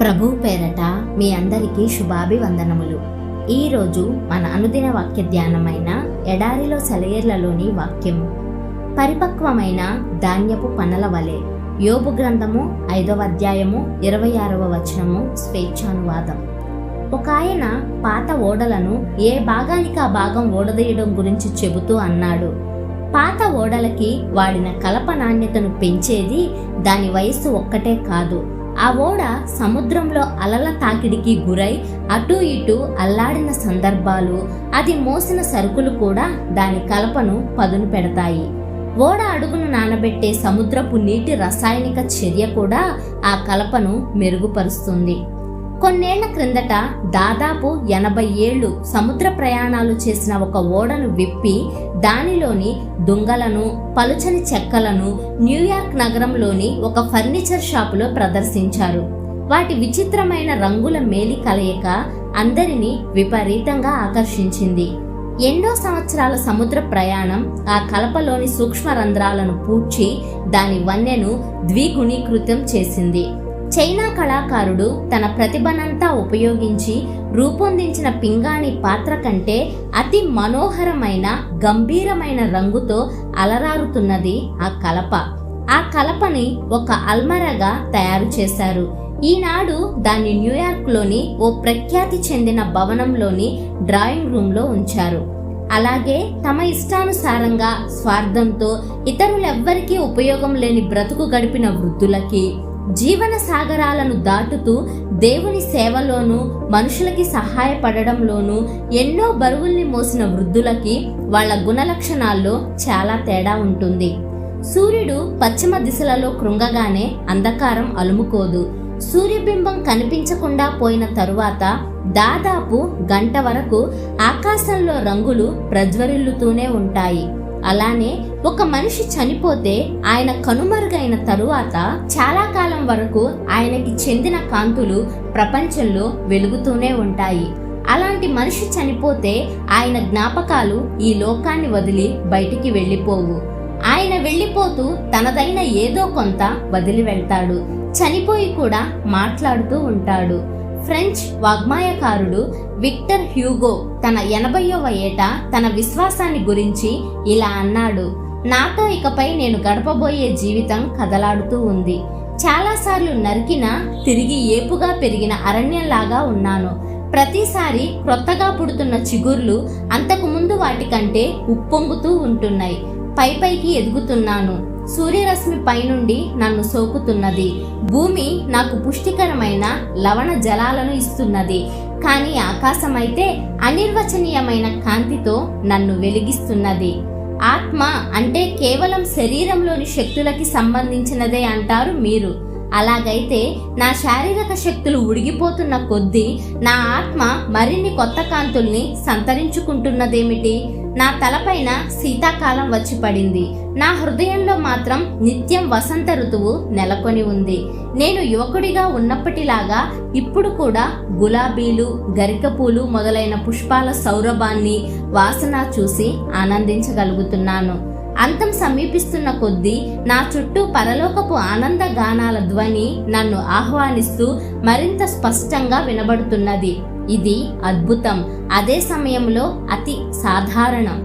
ప్రభు పేరట మీ అందరికీ శుభాభివందనములు. ఈరోజు మన అనుదిన వాక్య ధ్యానమైన ఎడారిలో సెలయేర్లలోని వాక్యము. పరిపక్వమైన ధాన్యపు పనల వలె. యోబు గ్రంథము 5వ అధ్యాయము 26వ వచనము స్వేచ్ఛానువాదం. ఒక ఆయన పాత ఓడలను ఏ భాగానికి ఆ భాగం ఓడదీయడం గురించి చెబుతూ అన్నాడు. పాత ఓడలకి వాడిన కలప నాణ్యతను పెంచేది దాని వయస్సు ఒక్కటే కాదు, ఆ ఓడ సముద్రంలో అలల తాకిడికి గురై అటూ ఇటూ అల్లాడిన సందర్భాలు, అది మోసిన సరుకులు కూడా దాని కలపను పదును పెడతాయి. ఓడ అడుగును నానబెట్టే సముద్రపు నీటి రసాయనిక చర్య కూడా ఆ కలపను మెరుగుపరుస్తుంది. కొన్నేళ్ల క్రిందట దాదాపు 80 ఏళ్లు సముద్ర ప్రయాణాలు చేసిన ఒక ఓడను విప్పి దానిలోని దుంగలను, పలుచని చెక్కలను న్యూయార్క్ నగరంలోని ఒక ఫర్నిచర్ షాపులో ప్రదర్శించారు. వాటి విచిత్రమైన రంగుల మేలి కలయిక అందరినీ విపరీతంగా ఆకర్షించింది. ఎన్నో సంవత్సరాల సముద్ర ప్రయాణం ఆ కలపలోని సూక్ష్మ రంధ్రాలను పూడ్చి దాని వన్నెను ద్విగుణీకృతం చేసింది. చైనా కళాకారుడు తన ప్రతిభనంతా ఉపయోగించి రూపొందించిన పింగాణి పాత్ర కంటే అతి మనోహరమైన గంభీరమైన రంగుతో అలరారుతున్నది ఆ కలప. ఆ కలపని ఒక అల్మరగా తయారు చేశారు. ఈనాడు దాన్ని న్యూయార్క్లోని ఓ ప్రఖ్యాతి చెందిన భవనంలోని డ్రాయింగ్ రూమ్లో ఉంచారు. అలాగే తమ ఇష్టానుసారంగా స్వార్థంతో ఇతరులెవ్వరికీ ఉపయోగం లేని బ్రతుకు గడిపిన వృద్ధులకి, జీవన సాగరాలను దాటుతూ దేవుని సేవలోనూ మనుషులకి సహాయపడడంలోనూ ఎన్నో బరువుల్ని మోసిన వృద్ధులకి వాళ్ళ గుణలక్షణాల్లో చాలా తేడా ఉంటుంది. సూర్యుడు పశ్చిమ దిశలలో కృంగగానే అంధకారం అలుముకోదు. సూర్యబింబం కనిపించకుండా పోయిన తరువాత దాదాపు గంట వరకు ఆకాశంలో రంగులు ప్రజ్వరిల్లుతూనే ఉంటాయి. అలానే ఒక మనిషి చనిపోతే ఆయన కనుమరుగైన తరువాత చాలా కాలం వరకు ఆయనకి చెందిన కాంతులు ప్రపంచంలో వెలుగుతూనే ఉంటాయి. అలాంటి మనిషి చనిపోతే ఆయన జ్ఞాపకాలు ఈ లోకాన్ని వదిలి బయటికి వెళ్ళిపోవు. ఆయన వెళ్ళిపోతూ తనదైన ఏదో కొంత వదిలి వెళ్తాడు. చనిపోయి కూడా మాట్లాడుతూ ఉంటాడు. ఫ్రెంచ్ వాగ్మాయకారుడు విక్టర్ హ్యూగో తన 80వ ఏట తన విశ్వాసాన్ని గురించి ఇలా అన్నాడు: నాతో ఇకపై నేను గడపబోయే జీవితం కదలాడుతూ ఉంది. చాలాసార్లు నరికిన, తిరిగి ఏపుగా పెరిగిన అరణ్యంలాగా ఉన్నాను. ప్రతిసారి క్రొత్తగా పుడుతున్న చిగుర్లు అంతకు ముందు వాటికంటే ఉప్పొంగుతూ ఉంటున్నాయి. పైకి ఎదుగుతున్నాను. సూర్యరశ్మి పైనుండి నన్ను సోకుతున్నది. భూమి నాకు పుష్టికరమైన లవణ జలాలను ఇస్తున్నది. కానీ ఆకాశమైతే అనిర్వచనీయమైన కాంతితో నన్ను వెలిగిస్తున్నది. ఆత్మ అంటే కేవలం శరీరంలోని శక్తులకి సంబంధించినదే అంటారు మీరు. అలాగైతే నా శారీరక శక్తులు ఉడిగిపోతున్న కొద్దీ నా ఆత్మ మరిన్ని కొత్త కాంతుల్ని సంతరించుకుంటున్నదేమిటి? నా తలపైన శీతాకాలం వచ్చి పడింది. నా హృదయంలో మాత్రం నిత్యం వసంత ఋతువు నెలకొని ఉంది. నేను యువకుడిగా ఉన్నప్పటిలాగా ఇప్పుడు కూడా గులాబీలు, గరికపూలు మొదలైన పుష్పాల సౌరభాన్ని, వాసన చూసి ఆనందించగలుగుతున్నాను. అంతం సమీపిస్తున్న కొద్దీ నా చుట్టూ పరలోకపు ఆనంద గానాల ధ్వని నన్ను ఆహ్వానిస్తూ మరింత స్పష్టంగా వినబడుతున్నది. ఇది అద్భుతం, అదే సమయంలో అతి సాధారణం.